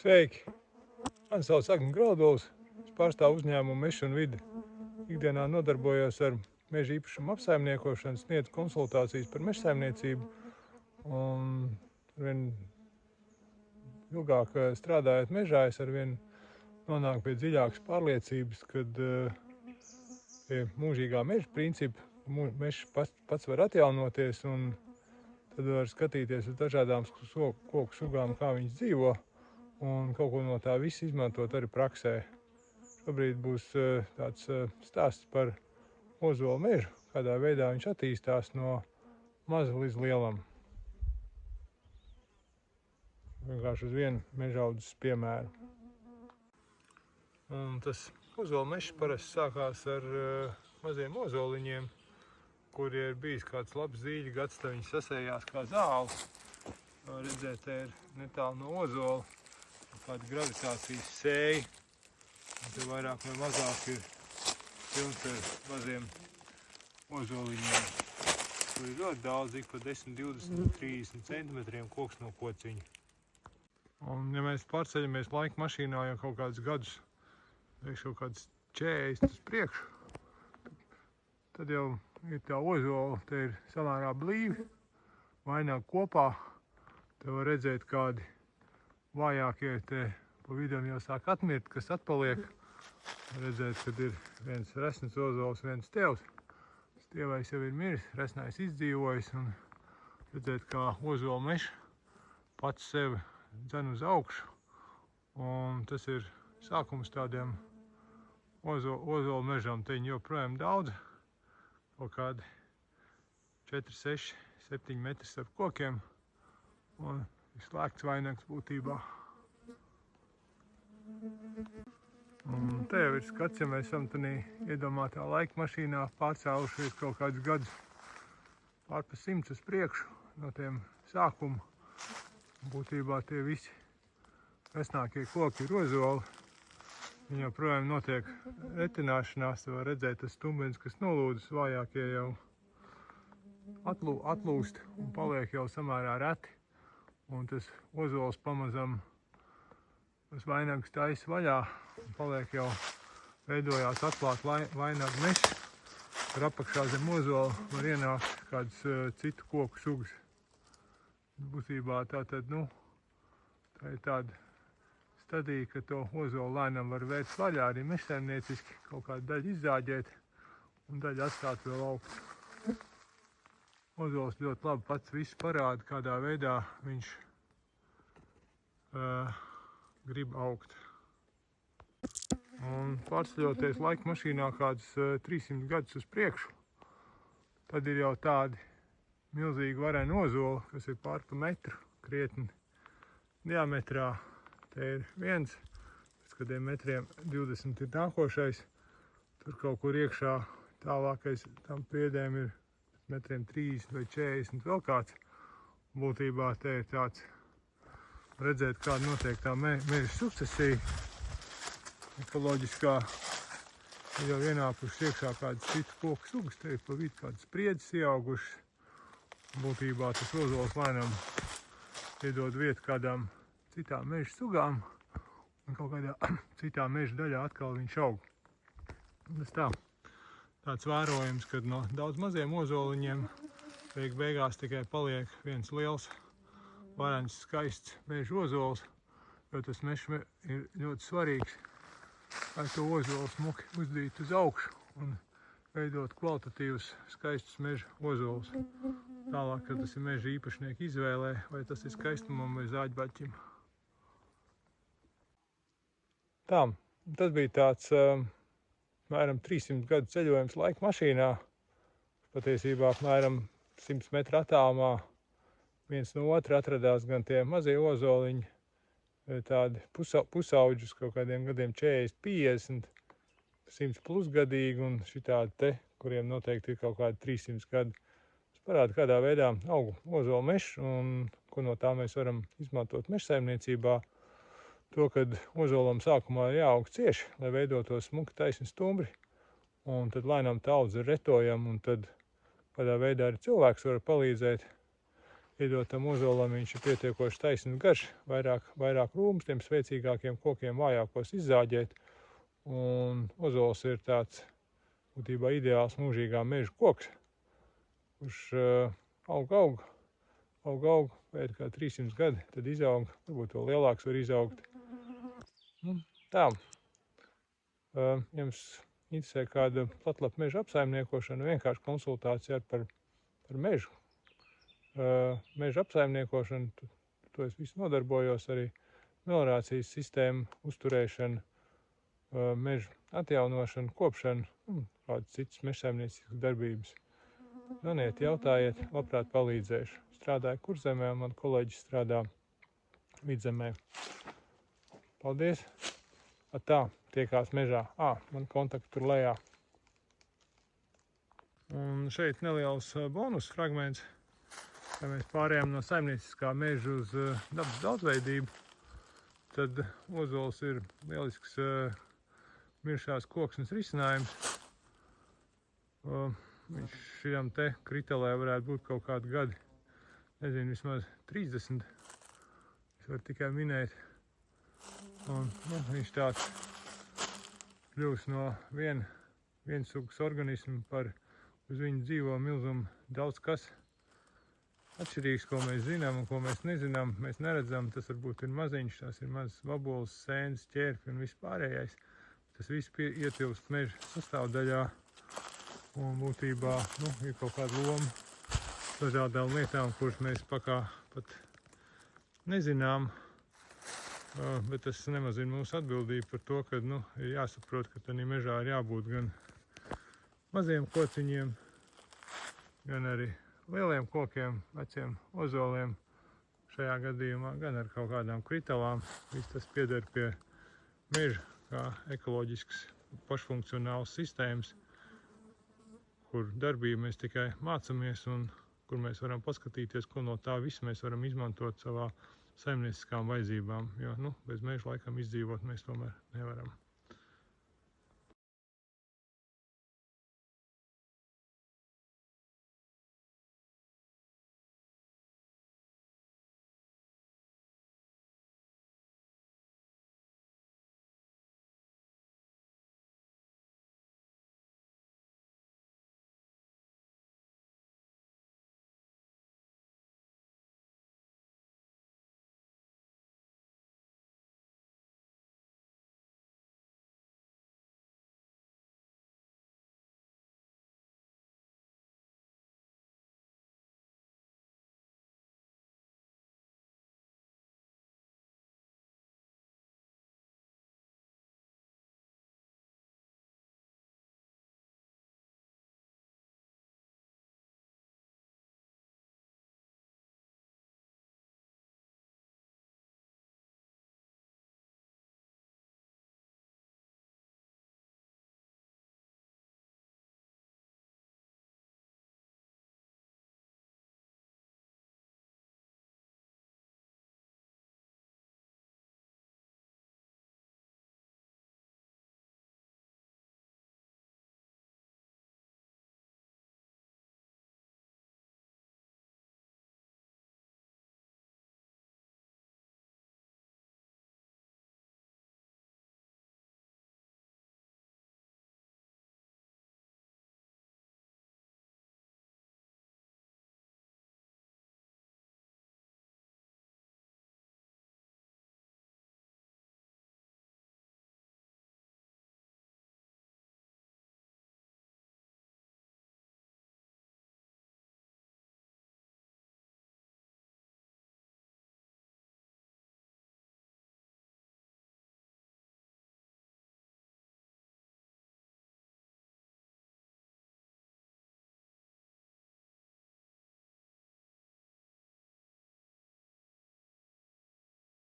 Sveiki! Mani sauc Agnis Graudols. Es pārstāvu uzņēmumu Mežs un vide. Ikdienā nodarbojos ar meža īpašumu apsaimniekošanu, sniedzu konsultācijas par mežsaimniecību. Un arvien ilgāk strādājot mežā, es arvien nonāku pie dziļākas pārliecības, kad pie mūžīgā meža principa mežs pats var atjaunoties, un tad var skatīties uz dažādām koku sugām, kā viņas dzīvo, un kaut ko no tā visa izmantot arī praksē. Šobrīd būs tāds stāsts par ozolu mežu, kādā veidā viņš attīstās no maza līdz lielam. Vienkārši uz vienu mežaudzes piemēru. Un tas ozolu mežs parasti sākās ar maziem ozoliņiem, kuri ir bijis kāds labs zīļu gads, tad viņi sasējās kā zāli. Redzēt, te ir netālu no ozola kāda gravitācijas sēja. Un te vairāk vai mazāk ir pilns ar maziem ozoliņiem. Tur ir ļoti daudz, ik pa 10, 20, 30 centimetriem koks no kociņa. Un ja mēs pārceļamies laika mašīnā jau kaut kādus gadus, kaut kāds 40 uz priekšu, tad jau ir tā ozola, te ir samērā blīvi, vaināk kopā. Te var redzēt, kādi vājākie te pa vidam jau sāk atmirt, kas atpaliek. Redzēt, kad ir viens resns ozols, viens stievs. Stievais jau ir miris, resnais izdzīvojis, un redzēt, kā ozola mežs pats sevi dzen uz augšu. Un tas ir sākums tādiem ozolu mežam. Te viņi joprojām daudz, kaut kādi 4, 6, 7 metri starp kokiem, un ir slēgts vainags būtībā. Un te jau ir skats, ja mēs esam tādā iedomātā laika mašīnā pārcēlušies kaut kādus gadus pārpa 100 uz priekšu no tiem sākumu. Būtībā tie visi resnākie koki ir ozoli. Viņi joprojām notiek retināšanās, var redzēt tas stumbens, kas nolūdzas, vājākie jau atlūst un paliek jau samērā reti. Un tas ozols pamazam, tas vainags taisa vaļā un paliek jau veidojās atklāt vainagu mežs. Tur apakšā zem ozola var ienākt kādas citu koku sugas. Būtībā tā ir tāda stadija, ka to ozolu lēnām var vērst vaļā arī mežsaimnieciski, kaut kādu daļu izzāģēt un daļu atstāt vēl augt. Ozols ļoti labi pats visu parāda, kādā veidā viņš grib augt. Un pārceļoties laika mašīnā kādus 300 gadus uz priekšu, tad ir jau tādi milzīgi vareni ozoli, kas ir pārpa metru krietni diametrā. Te ir viens, pēc kādiem metriem 20 ir nākošais. Tur kaut kur iekšā tālākais tam priedēm ir metriem 30 vai 40 vēl kāds. Būtībā te ir tāds redzēt, kāda notiek tā meža sukcesija. Ekoloģiskā ir jau ienākuši iekšā kādas citu koku sugas, te ir pa vidu kādas spriedzes ieaugušas. Būtībā tas ozols lēnām iedod vietu kādām citām meža sugām, un kaut kādā citā meža daļā atkal viņš aug. Tas tāds vērojums, kad no daudz maziem ozoliņiem beigās tikai paliek viens liels, varens, skaists meža ozols, jo tas mežs ir ļoti svarīgs, lai to ozolu smuki uzdīt uz augšu un veidot kvalitatīvus, skaistus meža ozolus. Tālāk, kad tas ir meža īpašnieka izvēlē, vai tas ir skaistumam vai zāģbaķim. Tas bija tāds apmēram 300 gadu ceļojums laika mašīnā. Patiesībā apmēram 100 metru attālumā viens no otra atradās gan tie mazie ozoliņi, tādi pusauģus kaut kādiem gadiem 40, 50, 100 plus gadīgi, un šitādi te, kuriem noteikti ir kaut kādi 300 gadi. Tas parāda, kādā veidā aug ozolu mežs un ko no tā mēs varam izmantot mežsaimniecībā. To, kad ozolam sākumā ir jāaug cieši, lai veidotos smuki taisni stumbri, un tad lēnām tā audze ir retojama, un tad kādā veidā arī cilvēks var palīdzēt iedotam ozolam viņš ir pietiekoši taisns garš, vairāk rūmus, tiem spēcīgākiem kokiem vājākos izzāģēt. Un ozols ir tāds būtībā ideāls mūžīgā meža koks, kurš aug, pēc kā 300 gadi, tad izaug, varbūt vēl lielāks var izaugt. Tā, jums interesē kāda platlapa meža apsaimniekošana, vienkārši konsultācija par mežu. Meža apsaimniekošanu, to es visu nodarbojos, arī meliorācijas sistēmu uzturēšanu, mežu atjaunošanu, kopšanu un kādas citas mežsaimnieciskas darbības. Zvaniet, jautājiet, labprāt palīdzēšu. Strādāju Kurzemē, un man kolēģis strādā Vidzemē. Paldies! Tā, tiekās mežā. Man kontakti tur lejā. Un šeit neliels bonus fragments, ja mēs pārējām no saimnieciskā meža uz dabas daudzveidību, tad ozols ir lielisks miršās koksnes risinājums. Viņš šajam te kritelē varētu būt kaut kādi gadi, nezinu, vismaz 30. Es varu tikai minēt. Un, viņš tāds kļūst no viensugas organismu par uz viņu dzīvo milzumu daudz kas atšķirīgs, ko mēs zinām un ko mēs nezinām, mēs neredzam. Tas varbūt ir maziņš, tās ir mazas vaboles, sēnes, ķērpi un viss pārējais. Tas viss ietilpst meža sastāvdaļā un būtībā ir kaut kāda loma dažādām lietām, kuras mēs pat nezinām. Bet tas nemazina mūsu atbildību par to, ka ir jāsaprot, ka tādā mežā ir jābūt gan maziem kociņiem, gan arī lieliem kokiem, veciem ozoliem šajā gadījumā, gan ar kaut kādām kritelām. Viss tas pieder pie meža kā ekoloģisks pašfunkcionāls sistēmas, kur darbību mēs tikai mācamies un kur mēs varam paskatīties, ko no tā visu mēs varam izmantot savā saimnieciskām vajadzībām, jo bez meža laikam izdzīvot mēs tomēr nevaram.